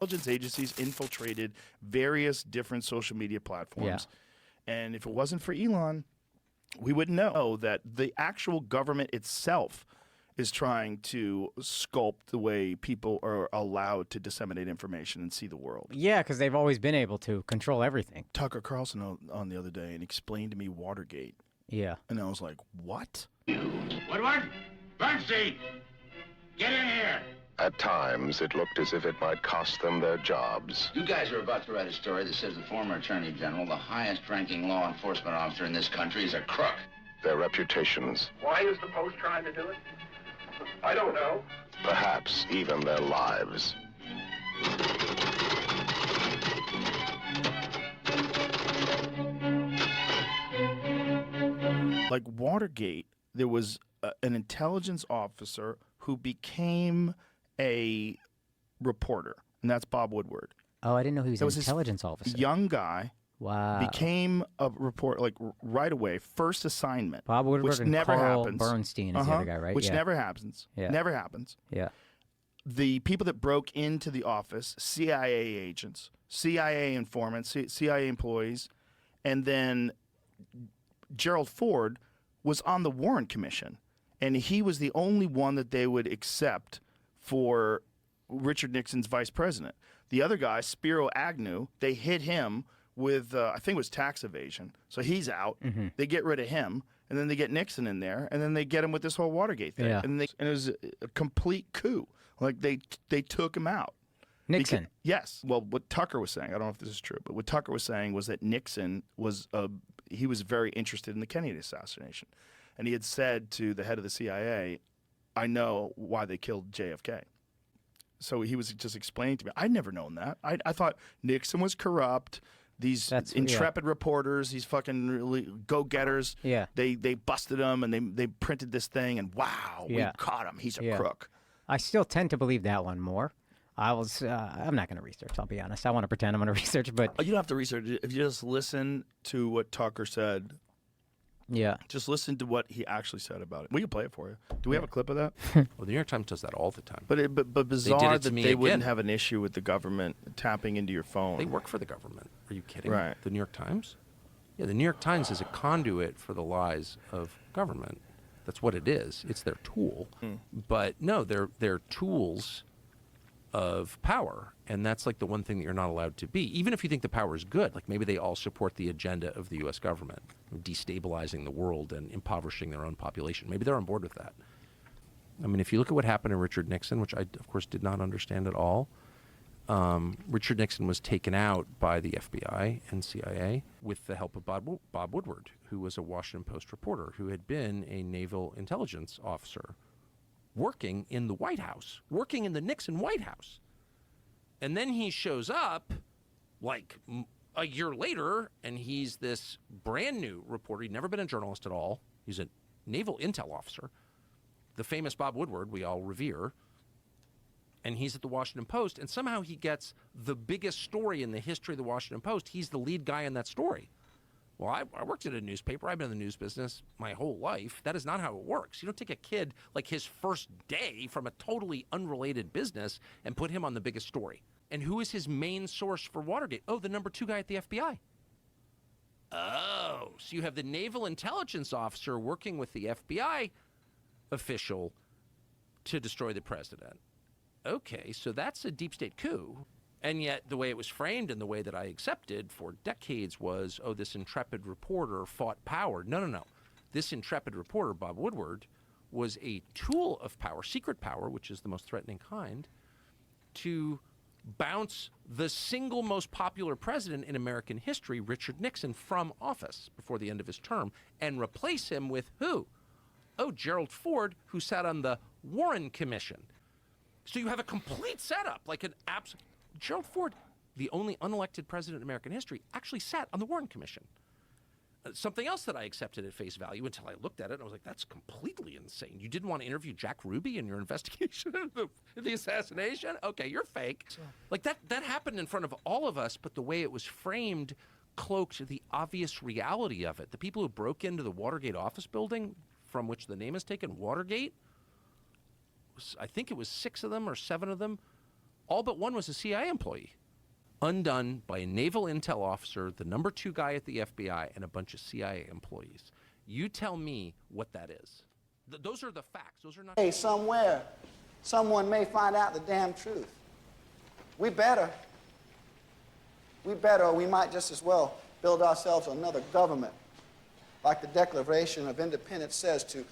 Intelligence agencies infiltrated various different social media platforms. Yeah. And if it wasn't for Elon, we wouldn't know that the actual government itself is trying to sculpt the way people are allowed to disseminate information and see the world. Yeah, because they've always been able to control everything. Tucker Carlson on the other day and explained to me Watergate. Yeah. And I was like, what? Woodward? Bernstein! Get in here! At times, it looked as if it might cost them their jobs. You guys are about to write a story that says the former Attorney General, the highest-ranking law enforcement officer in this country, is a crook. Their reputations. Why is the Post trying to do it? I don't know. Perhaps even their lives. Like Watergate, there was an intelligence officer who became a reporter, and that's Bob Woodward. Oh, I didn't know he was an intelligence officer. Young guy. Wow. Became a reporter like right away, first assignment. Bob Woodward which and never Carl happens. Bernstein is the other guy, right? Which never happens. Yeah. Never happens. Yeah. The people that broke into the office, CIA agents, CIA informants, CIA employees, and then Gerald Ford was on the Warren Commission, and he was the only one that they would accept for Richard Nixon's vice president. The other guy, Spiro Agnew, they hit him with, I think it was tax evasion. So he's out. Mm-hmm. They get rid of him, and then they get Nixon in there, and then they get him with this whole Watergate thing. Yeah. And it was a complete coup. Like, they took him out. Nixon? Yes. Well, what Tucker was saying, I don't know if this is true, but what Tucker was saying was that Nixon was, he was very interested in the Kennedy assassination. And he had said to the head of the CIA, I know why they killed JFK. So he was just explaining to me. I'd never known that. I thought Nixon was corrupt. These intrepid reporters, these fucking really go-getters, they busted him and they printed this thing and wow, we caught him. He's a crook. I still tend to believe that one more. I'm not going to research, I'll be honest. I want to pretend I'm going to research, but... You don't have to research. If you just listen to what Tucker said... Yeah. Just listen to what he actually said about it. We can play it for you. Do we have a clip of that? Well, the New York Times does that all the time. But bizarre that they wouldn't have an issue with the government tapping into your phone. They work for the government. Are you kidding? Right. The New York Times? Yeah, the New York Times is a conduit for the lies of government. That's what it is. It's their tool. But no, they're tools of power. And that's like the one thing that you're not allowed to be. Even if you think the power is good, like maybe they all support the agenda of the U.S. government, destabilizing the world and impoverishing their own population. Maybe they're on board with that. I mean, if you look at what happened to Richard Nixon, which I, of course, did not understand at all, Richard Nixon was taken out by the FBI and CIA with the help of Bob Woodward, who was a Washington Post reporter who had been a naval intelligence officer working in the White House, working in the Nixon White House. And then he shows up like a year later, and he's this brand new reporter. He'd never been a journalist at all. He's a naval intel officer, the famous Bob Woodward we all revere. And he's at the Washington Post, and somehow he gets the biggest story in the history of the Washington Post. He's the lead guy in that story. Well, I worked at a newspaper. I've been in the news business my whole life. That is not how it works. You don't take a kid like his first day from a totally unrelated business and put him on the biggest story. And who is his main source for Watergate? Oh, the number 2 guy at the FBI. Oh, so you have the naval intelligence officer working with the FBI official to destroy the president. Okay, so that's a deep state coup. And yet the way it was framed and the way that I accepted for decades was, oh, this intrepid reporter fought power. No. This intrepid reporter, Bob Woodward, was a tool of power, secret power, which is the most threatening kind, to bounce the single most popular president in American history, Richard Nixon, from office before the end of his term and replace him with who? Oh, Gerald Ford, who sat on the Warren Commission. So you have a complete setup, like an absolute... Gerald Ford, the only unelected president in American history, actually sat on the Warren Commission. Something else that I accepted at face value until I looked at it, and I was like, that's completely insane. You didn't want to interview Jack Ruby in your investigation of the assassination? Okay, you're fake. Like, that happened in front of all of us, but the way it was framed cloaked the obvious reality of it. The people who broke into the Watergate office building, from which the name is taken, Watergate, I think it was 6 of them or 7 of them, All but one was a CIA employee. Undone by a naval intel officer, the number 2 guy at the FBI, and a bunch of CIA employees. You tell me what that is. Those are the facts. Those are not... Hey, somewhere, someone may find out the damn truth. We better, or we might just as well build ourselves another government, like the Declaration of Independence says, to